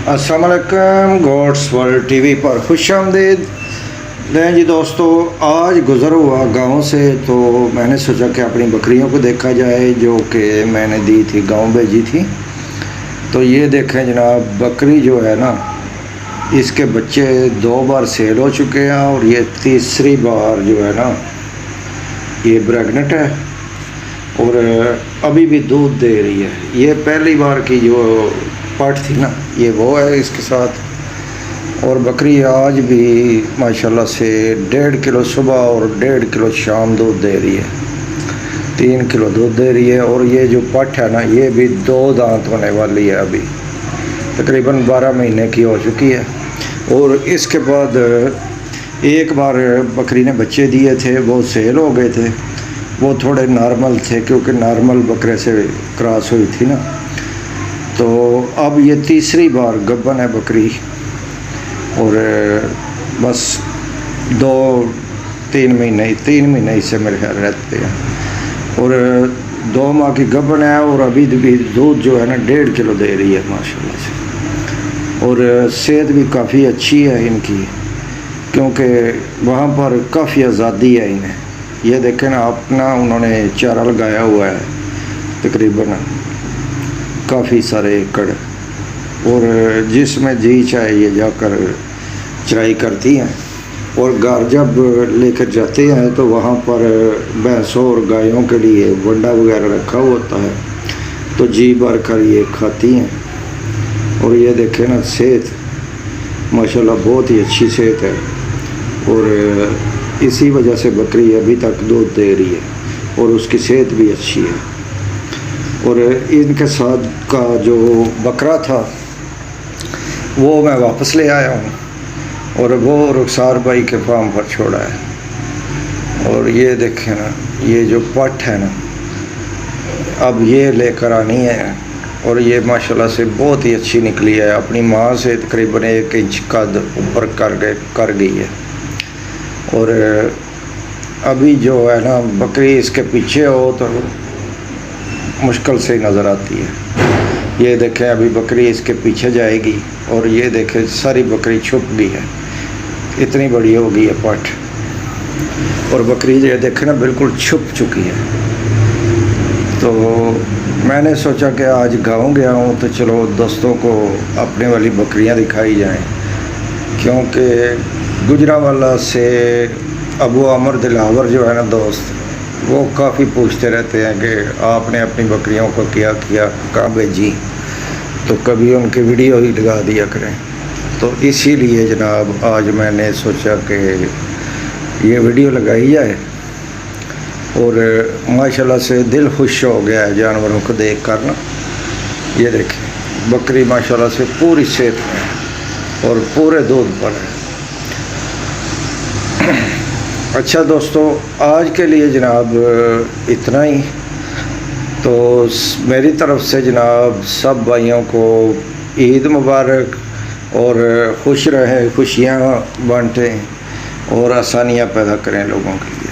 अस्सलाम वालेकुम God's world TV पर खुश आमदीद। लें जी दोस्तों, आज गुज़र हुआ गांव से तो मैंने सोचा कि अपनी बकरियों को देखा जाए जो कि मैंने दी थी, गांव भेजी थी। तो ये देखें जनाब, बकरी जो है ना, इसके बच्चे 2 बार सेल हो चुके हैं और ये तीसरी बार जो है ना ये प्रेग्नेंट है और अभी भी दूध दे रही है। ये पहली बार की जो पाठ थी ना, ये वो है इसके साथ। और बकरी आज भी माशाल्लाह से 1.5 किलो सुबह और 1.5 किलो शाम दूध दे रही है, 3 किलो दूध दे रही है। और ये जो पठ है ना, ये भी 2 दांत होने वाली है, अभी तकरीबन 12 महीने की हो चुकी है। और इसके बाद एक बार बकरी ने बच्चे दिए थे, वो सेल हो गए थे, वो थोड़े नॉर्मल थे क्योंकि नॉर्मल बकरे से क्रॉस हुई थी ना। तो अब ये तीसरी बार गब्बन है बकरी और बस 3 महीने इससे मेरे ख्याल रहते हैं। और 2 माह की गब्बन है और अभी भी दूध जो है ना 1.5 किलो दे रही है माशाल्लाह से। और सेहत भी काफ़ी अच्छी है इनकी, क्योंकि वहाँ पर काफ़ी आज़ादी है इन्हें। ये देखें ना, अपना उन्होंने चारा लगाया हुआ है तकरीबन काफ़ी सारे एकड़, और जिसमें जी चाहे ये जाकर चराई करती हैं। और घर जब लेकर जाते हैं तो वहाँ पर भैंसों और गायों के लिए वंडा वगैरह रखा होता है, तो जी भर कर ये खाती हैं। और ये देखें ना, सेहत माशाल्लाह बहुत ही अच्छी सेहत है और इसी वजह से बकरी अभी तक दूध दे रही है और उसकी सेहत भी अच्छी है। और इनके साथ का जो बकरा था वो मैं वापस ले आया हूँ और वो रुखसार भाई के फार्म पर छोड़ा है। और ये देखें ना, ये जो पठ है ना, अब ये लेकर आनी है और ये माशाल्लाह से बहुत ही अच्छी निकली है, अपनी माँ से तकरीबन 1 इंच कद ऊपर कर गई है। और अभी जो है ना, बकरी इसके पीछे हो तो मुश्किल से नज़र आती है। ये देखें, अभी बकरी इसके पीछे जाएगी और ये देखें सारी बकरी छुप गई है, इतनी बड़ी हो गई है पठ। और बकरी ये देखें ना बिल्कुल छुप चुकी है। तो मैंने सोचा कि आज गाँव गया हूँ तो चलो दोस्तों को अपने वाली बकरियाँ दिखाई जाएं, क्योंकि गुजरांवाला से अबू अमर दिलावर जो है ना दोस्त, वो काफ़ी पूछते रहते हैं कि आपने अपनी बकरियों को क्या किया, कहाँ भेजी, तो कभी उनकी वीडियो ही लगा दिया करें। तो इसीलिए जनाब आज मैंने सोचा कि ये वीडियो लगाई जाए। और माशाल्लाह से दिल खुश हो गया है जानवरों को देख कर ना। ये देखें, बकरी माशाल्लाह से पूरी सेहत में है और पूरे दूध पर है। अच्छा दोस्तों, आज के लिए जनाब इतना ही। तो मेरी तरफ से जनाब सब भाइयों को ईद मुबारक और खुश रहें, खुशियाँ बांटें और आसानियाँ पैदा करें लोगों के लिए।